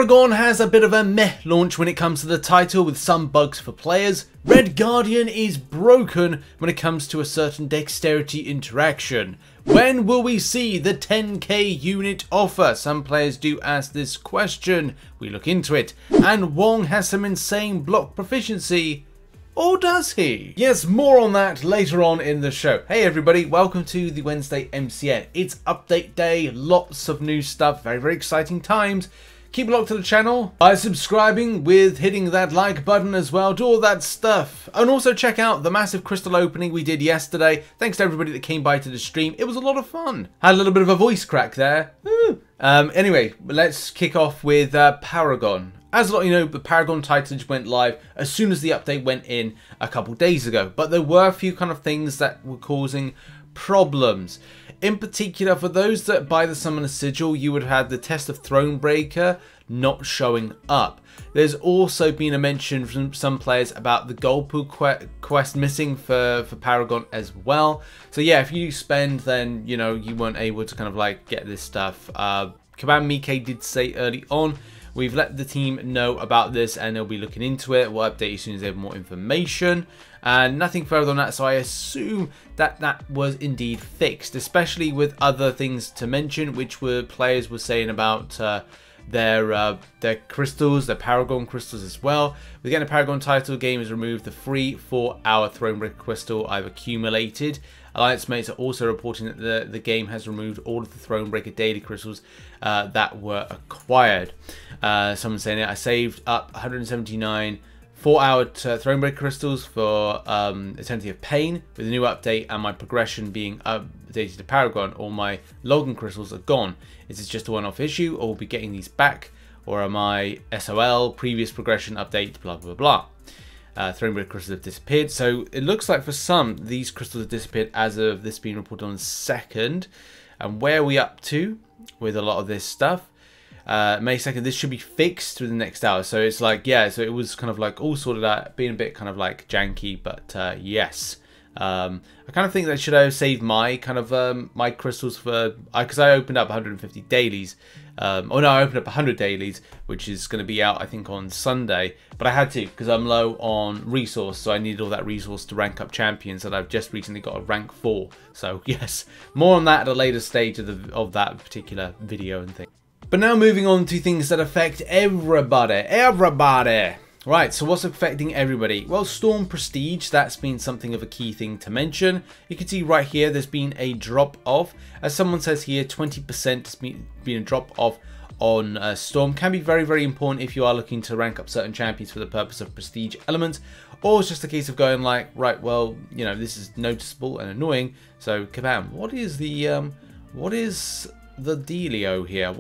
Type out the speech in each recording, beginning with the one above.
Paragon has a bit of a meh launch when it comes to the title with some bugs for players. Red Guardian is broken when it comes to a certain dexterity interaction. When will we see the 10k unit offer? Some players do ask this question. We look into it. And Wong has some insane block proficiency. Or does he? Yes, more on that later on in the show. Hey everybody, welcome to the Wednesday MCN. It's update day, lots of new stuff, very, very exciting times. Keep locked to the channel by subscribing, with hitting that like button as well, do all that stuff. And also check out the massive crystal opening we did yesterday. Thanks to everybody that came by to the stream. It was a lot of fun. Had a little bit of a voice crack there. Anyway, let's kick off with Paragon. As a lot of you know, the Paragon title went live as soon as the update went in a couple days ago. But there were a few kind of things that were causing problems. In particular, for those that buy the Summoner Sigil, you would have the Test of Thronebreaker not showing up. There's also been a mention from some players about the Gold Pool quest missing for Paragon as well. So yeah, if you spend, then you know you weren't able to kind of like get this stuff. Kabam Mike did say early on, we've let the team know about this and they'll be looking into it. We'll update you as soon as they have more information. And nothing further on that, so I assume that that was indeed fixed, especially with other things to mention, which were players were saying about their crystals, their Paragon crystals as well. With getting a Paragon title, game has removed the free 4-hour Thronebreaker crystal I've accumulated. Alliance mates are also reporting that the game has removed all of the Thronebreaker daily crystals that were acquired. Someone saying it, I saved up 179 4-hour Thronebreaker crystals for Eternity of Pain. With the new update and my progression being updated to Paragon, all my Logan crystals are gone. Is this just a one-off issue, or will be getting these back? Or am I SOL, previous progression update, blah, blah, blah. Thronebreaker crystals have disappeared. So it looks like for some, these crystals have disappeared as of this being reported on the 2nd. And where are we up to with a lot of this stuff? May 2nd, this should be fixed through the next hour. So it's like, yeah, so it was kind of like all sorted out, being a bit kind of like janky, but yes. I kind of think that should have saved my kind of my crystals for, because I opened up 150 dailies. Oh no, I opened up 100 dailies, which is going to be out I think on Sunday, but I had to because I'm low on resource, so I needed all that resource to rank up champions, and I've just recently got a rank 4. So yes, more on that at a later stage of that particular video and thing. But now moving on to things that affect everybody. Right, so what's affecting everybody? Well, Storm Prestige, that's been something of a key thing to mention. You can see right here, there's been a drop off. As someone says here, 20% has been a drop off on Storm. Can be very, very important if you are looking to rank up certain champions for the purpose of prestige elements. Or it's just a case of going like, right, well, you know, this is noticeable and annoying. So, kabam, what is the dealio here?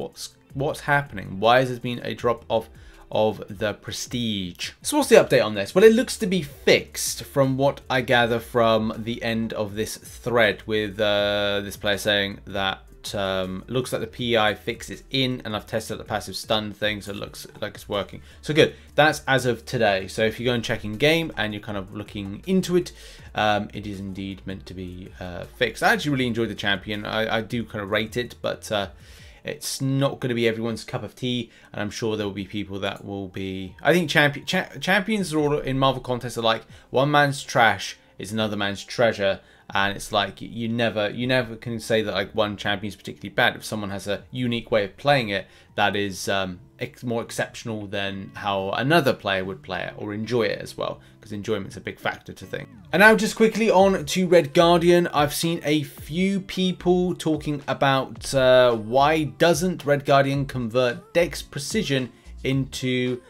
What's happening? Why has there been a drop off of the prestige? So what's the update on this? Well, it looks to be fixed from what I gather from the end of this thread, with this player saying that looks like the PI fix is in, and I've tested the passive stun thing, so it looks like it's working. So good. That's as of today. So if you go and check in game and you're kind of looking into it, it is indeed meant to be fixed. I actually really enjoyed the champion. I do kind of rate it, but it's not going to be everyone's cup of tea, and I'm sure there will be people that will be. I think champions are all in Marvel contests are like one man's trash is another man's treasure, and it's like you never can say that like one champion is particularly bad. If someone has a unique way of playing it that is more exceptional than how another player would play it or enjoy it as well, because enjoyment's a big factor to things. And now just quickly on to Red Guardian. I've seen a few people talking about why doesn't Red Guardian convert Dex Precision into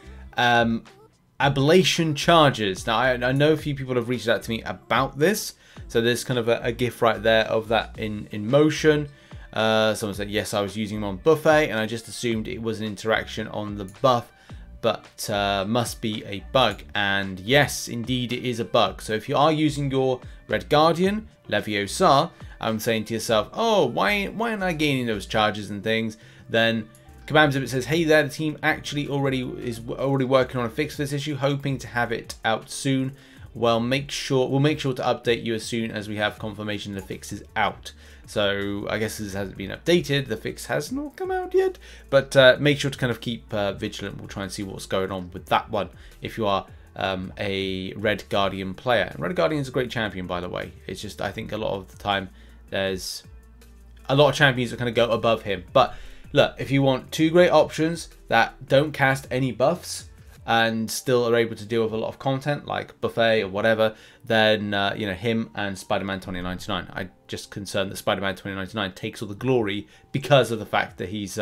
ablation charges. Now I know a few people have reached out to me about this, so there's kind of a gif right there of that in motion. Someone said yes, I was using them on buffet and I just assumed it was an interaction on the buff, but must be a bug. And yes, indeed it is a bug. So if you are using your Red Guardian Leviosa, I'm saying to yourself, oh, why aren't I gaining those charges and things, then Kabam says, hey there, the team actually is already working on a fix for this issue, hoping to have it out soon. We'll make sure to update you as soon as we have confirmation the fix is out. So I guess this hasn't been updated. The fix has not come out yet, but make sure to kind of keep vigilant. We'll try and see what's going on with that one if you are a Red Guardian player. And Red Guardian's a great champion, by the way. It's just, I think a lot of the time there's a lot of champions that kind of go above him. But look, if you want two great options that don't cast any buffs and still are able to deal with a lot of content like Buffet or whatever, then you know, him and Spider-Man 2099. I'm just concerned that Spider-Man 2099 takes all the glory because of the fact that he's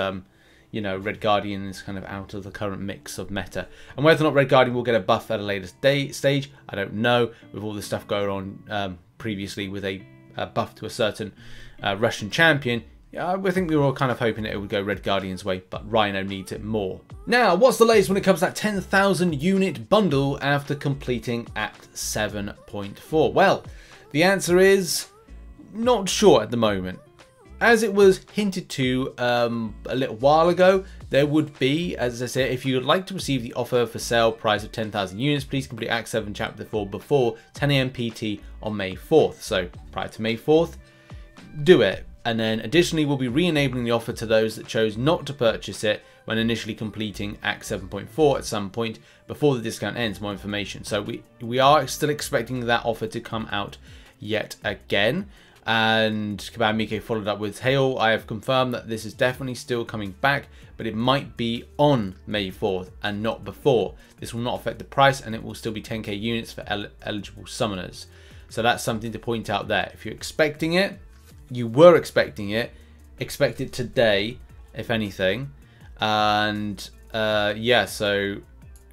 you know, Red Guardian is kind of out of the current mix of meta. And whether or not Red Guardian will get a buff at a later stage, I don't know. With all this stuff going on previously with a buff to a certain Russian champion, I think we were all kind of hoping that it would go Red Guardian's way, but Rhino needs it more. Now, what's the latest when it comes to that 10,000 unit bundle after completing Act 7.4? Well, the answer is not sure at the moment. As it was hinted to a little while ago, there would be, as I said, if you would like to receive the offer for sale price of 10,000 units, please complete Act 7 Chapter 4 before 10 AM PT on May 4th. So prior to May 4th, do it. And then additionally, we'll be re-enabling the offer to those that chose not to purchase it when initially completing Act 7.4 at some point before the discount ends. More information. So we are still expecting that offer to come out yet again. And Kabam Mike followed up with, "Hey all, I have confirmed that this is definitely still coming back, but it might be on May 4th and not before. This will not affect the price and it will still be 10k units for eligible summoners." So that's something to point out there. If you're expecting it, you were expecting it, expect it today, if anything. And yeah, so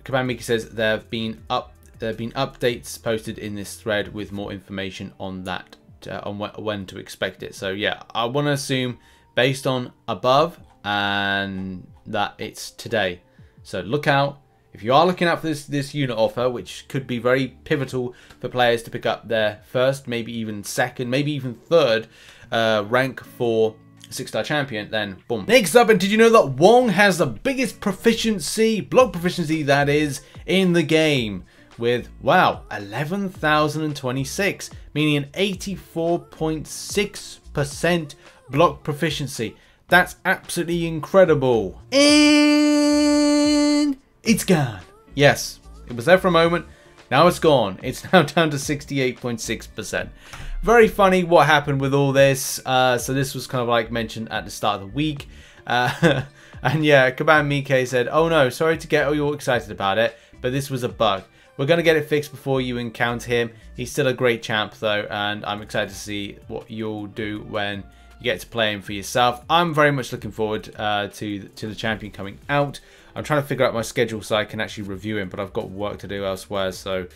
Kabam Mike says there have been updates posted in this thread with more information on that. On when to expect it. So yeah, I want to assume based on above and that it's today. So look out. If you are looking out for this unit offer, which could be very pivotal for players to pick up their first, maybe even second, maybe even third rank for 6-star champion, then boom. Next up, and did you know that Wong has the biggest proficiency, block proficiency that is, in the game? With, wow, 11,026, meaning an 84.6% block proficiency. That's absolutely incredible. And it's gone. Yes, it was there for a moment. Now it's gone. It's now down to 68.6%. Very funny what happened with all this. So this was kind of like mentioned at the start of the week. And yeah, Kabam Mike said, "Oh no, sorry to get all excited about it, but this was a bug. We're going to get it fixed before you encounter him. He's still a great champ though, and I'm excited to see what you'll do when you get to play him for yourself." I'm very much looking forward to the champion coming out. I'm trying to figure out my schedule so I can actually review him, but I've got work to do elsewhere. So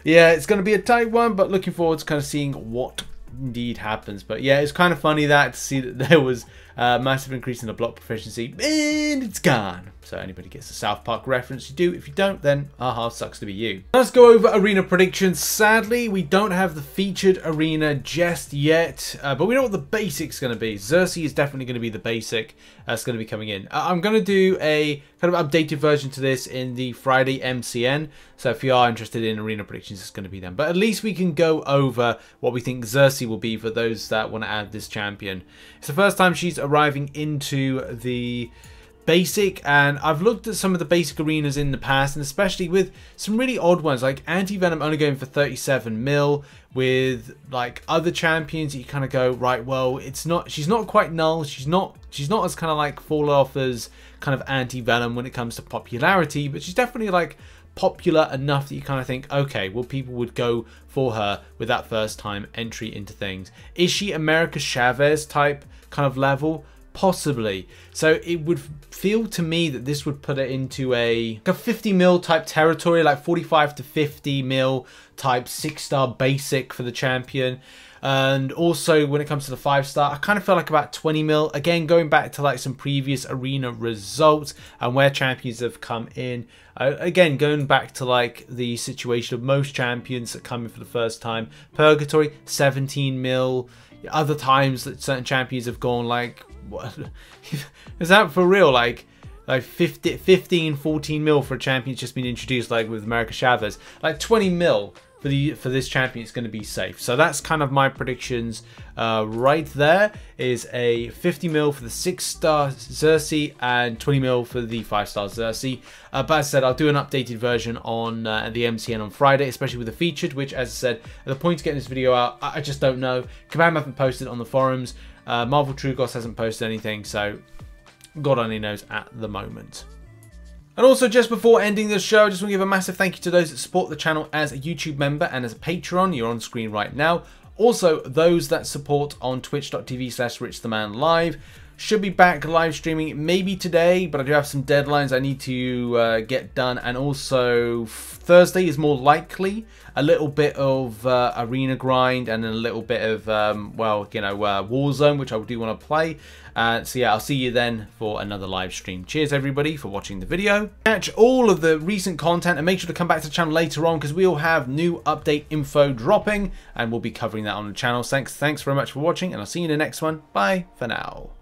yeah, it's going to be a tight one, but looking forward to kind of seeing what indeed happens. But yeah, it's kind of funny that to see that there was a massive increase in the block proficiency and it's gone. So anybody gets a South Park reference, you do. If you don't, then aha, sucks to be you. Let's go over arena predictions. Sadly, we don't have the featured arena just yet, but we know what the basic's going to be. Xerxes is definitely going to be the basic that's going to be coming in. I'm going to do a kind of updated version to this in the Friday MCN. So if you are interested in arena predictions, it's going to be them. But at least we can go over what we think Xerxes will be for those that want to add this champion. It's the first time she's arriving into the basic, and I've looked at some of the basic arenas in the past, and especially with some really odd ones like Anti-Venom only going for 37 mil, with like other champions that you kind of go, right, well, it's not, she's not quite null, she's not as kind of like fall off as kind of Anti-Venom when it comes to popularity, but she's definitely like popular enough that you kind of think, okay, well, people would go for her with that first time entry into things. Is she America Chavez type kind of level? Possibly. So it would feel to me that this would put it into a 50 mil type territory, like 45 to 50 mil type 6-star basic for the champion. And also when it comes to the 5-star, I kind of feel like about 20 mil. Again, going back to like some previous arena results and where champions have come in. Again, going back to like the situation of most champions that come in for the first time. Purgatory, 17 mil. Other times that certain champions have gone like, what is that for real? Like 15, 14 mil for a champion just been introduced, like with America Chavez. Like 20 mil for this champion, it's going to be safe. So that's kind of my predictions right there. Is a 50 mil for the 6-star Xerxes and 20 mil for the 5-star Xerxes. But as I said, I'll do an updated version on the MCN on Friday, especially with the featured, which, as I said, at the point of getting this video out, I just don't know. Kabam haven't posted on the forums. Marvel Trugos hasn't posted anything, so God only knows at the moment. And also, just before ending the show, I just want to give a massive thank you to those that support the channel as a YouTube member and as a Patreon. You're on screen right now. Also, those that support on twitch.tv/RichTheMan live. Should be back live streaming maybe today, but I do have some deadlines I need to get done. And also, Thursday is more likely. A little bit of arena grind and a little bit of, Warzone, which I do want to play. So yeah, I'll see you then for another live stream. Cheers everybody for watching the video. Catch all of the recent content and make sure to come back to the channel later on because we'll have new update info dropping and we'll be covering that on the channel. Thanks very much for watching and I'll see you in the next one. Bye for now.